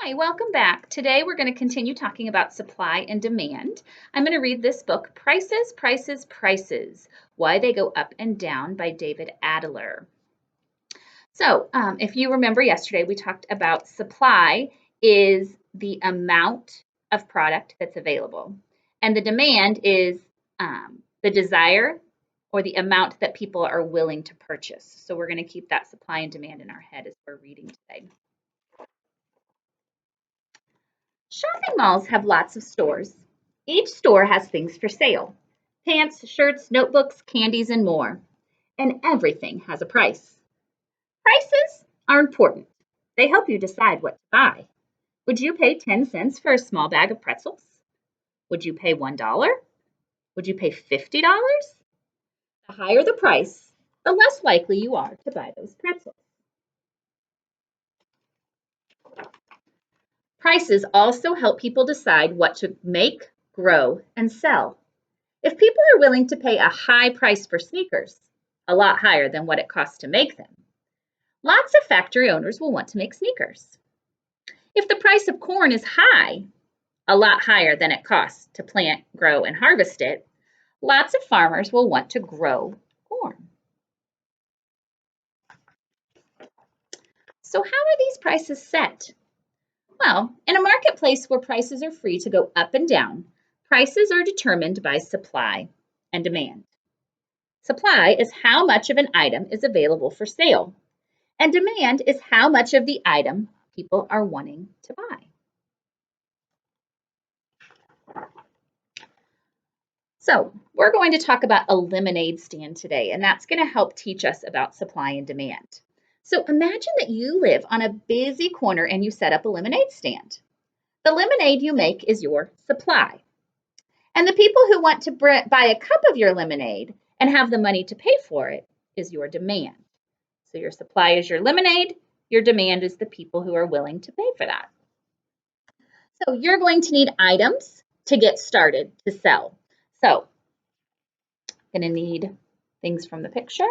Hi, welcome back. Today we're going to continue talking about supply and demand. I'm going to read this book, Prices, Prices, Prices, Why They Go Up and Down by David Adler. So if you remember yesterday, we talked about supply is the amount of product that's available, and the demand is the desire or the amount that people are willing to purchase. So we're going to keep that supply and demand in our head as we're reading today. Shopping malls have lots of stores. Each store has things for sale: pants, shirts, notebooks, candies, and more. And everything has a price. Prices are important. They help you decide what to buy. Would you pay 10 cents for a small bag of pretzels? Would you pay $1? Would you pay $50? The higher the price, the less likely you are to buy those pretzels. Prices also help people decide what to make, grow, and sell. If people are willing to pay a high price for sneakers, a lot higher than what it costs to make them, lots of factory owners will want to make sneakers. If the price of corn is high, a lot higher than it costs to plant, grow, and harvest it, lots of farmers will want to grow corn. So how are these prices set? Well, in a marketplace where prices are free to go up and down, prices are determined by supply and demand. Supply is how much of an item is available for sale, and demand is how much of the item people are wanting to buy. So we're going to talk about a lemonade stand today, and that's going to help teach us about supply and demand. So imagine that you live on a busy corner and you set up a lemonade stand. The lemonade you make is your supply. And the people who want to buy a cup of your lemonade and have the money to pay for it is your demand. So your supply is your lemonade, your demand is the people who are willing to pay for that. So you're going to need items to get started to sell. So you're going to need things from the picture,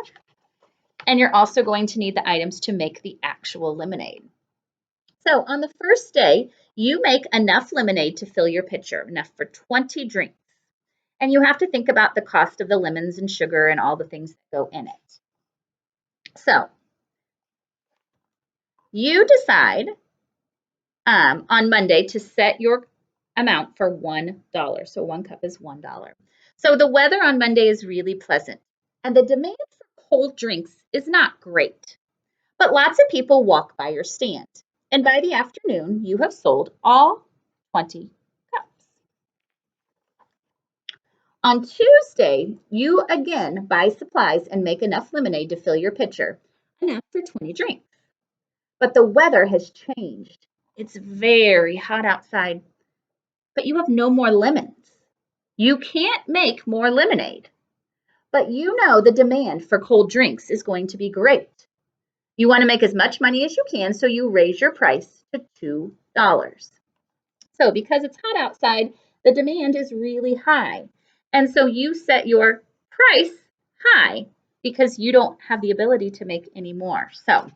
and you're also going to need the items to make the actual lemonade. So on the first day, you make enough lemonade to fill your pitcher, enough for 20 drinks. And you have to think about the cost of the lemons and sugar and all the things that go in it. So you decide on Monday to set your amount for $1. So 1 cup is $1. So the weather on Monday is really pleasant, and the demand for cold drinks is not great. But lots of people walk by your stand, and by the afternoon, you have sold all 20 cups. On Tuesday, you again buy supplies and make enough lemonade to fill your pitcher, enough for 20 drinks. But the weather has changed. It's very hot outside, but you have no more lemons. You can't make more lemonade, but you know the demand for cold drinks is going to be great. You want to make as much money as you can, so you raise your price to $2. So because it's hot outside, the demand is really high. And so you set your price high because you don't have the ability to make any more. So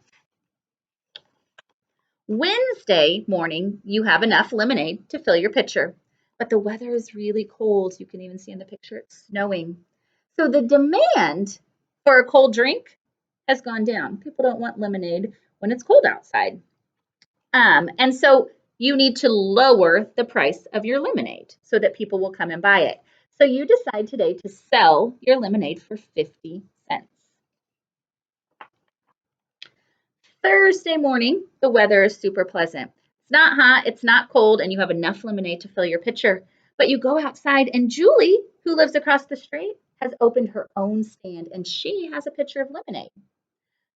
Wednesday morning, you have enough lemonade to fill your pitcher, but the weather is really cold. You can even see in the picture it's snowing. So the demand for a cold drink has gone down. People don't want lemonade when it's cold outside. And so you need to lower the price of your lemonade so that people will come and buy it. So you decide today to sell your lemonade for 50 cents. Thursday morning, the weather is super pleasant. It's not hot, it's not cold, and you have enough lemonade to fill your pitcher. But you go outside, and Julie, who lives across the street, has opened her own stand, and she has a pitcher of lemonade.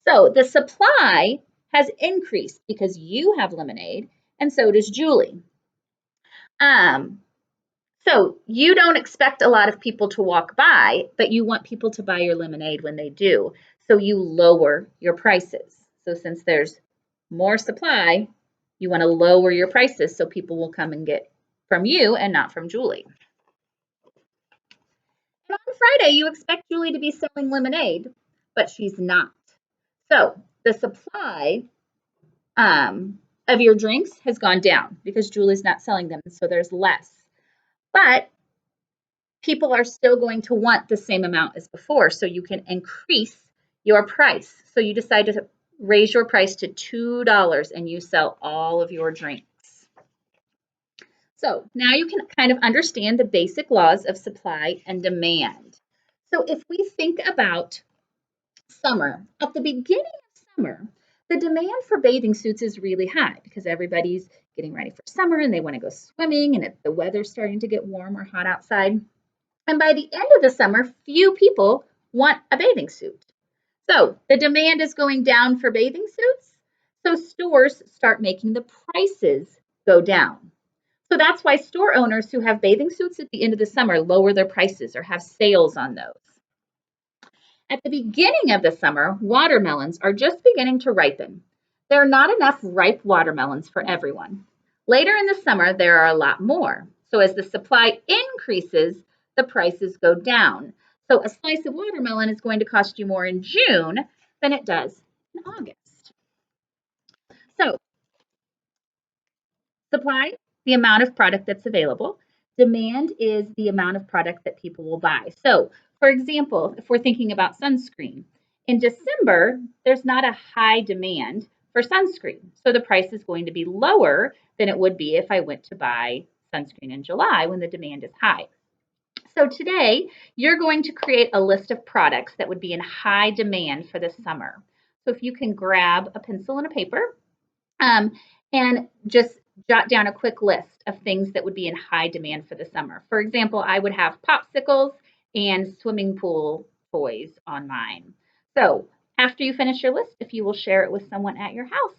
So the supply has increased because you have lemonade, and so does Julie. So you don't expect a lot of people to walk by, but you want people to buy your lemonade when they do. So you lower your prices. So since there's more supply, you want to lower your prices so people will come and get from you and not from Julie. And on Friday, you expect Julie to be selling lemonade, but she's not. So the supply of your drinks has gone down because Julie's not selling them, so there's less. But people are still going to want the same amount as before, so you can increase your price. So you decide to raise your price to $2 and you sell all of your drinks. So now you can kind of understand the basic laws of supply and demand. So if we think about summer, at the beginning of summer, the demand for bathing suits is really high because everybody's getting ready for summer and they want to go swimming, and the weather's starting to get warm or hot outside. And by the end of the summer, few people want a bathing suit. So the demand is going down for bathing suits. So stores start making the prices go down. So that's why store owners who have bathing suits at the end of the summer lower their prices or have sales on those. At the beginning of the summer, watermelons are just beginning to ripen. There are not enough ripe watermelons for everyone. Later in the summer, there are a lot more. So as the supply increases, the prices go down. So a slice of watermelon is going to cost you more in June than it does in August. So supply, the amount of product that's available. Demand is the amount of product that people will buy. So, for example, if we're thinking about sunscreen, in December, there's not a high demand for sunscreen. So the price is going to be lower than it would be if I went to buy sunscreen in July when the demand is high. So today, you're going to create a list of products that would be in high demand for the summer. So if you can grab a pencil and a paper, um, and just jot down a quick list of things that would be in high demand for the summer. For example, I would have popsicles and swimming pool toys on mine. So after you finish your list, if you will share it with someone at your house,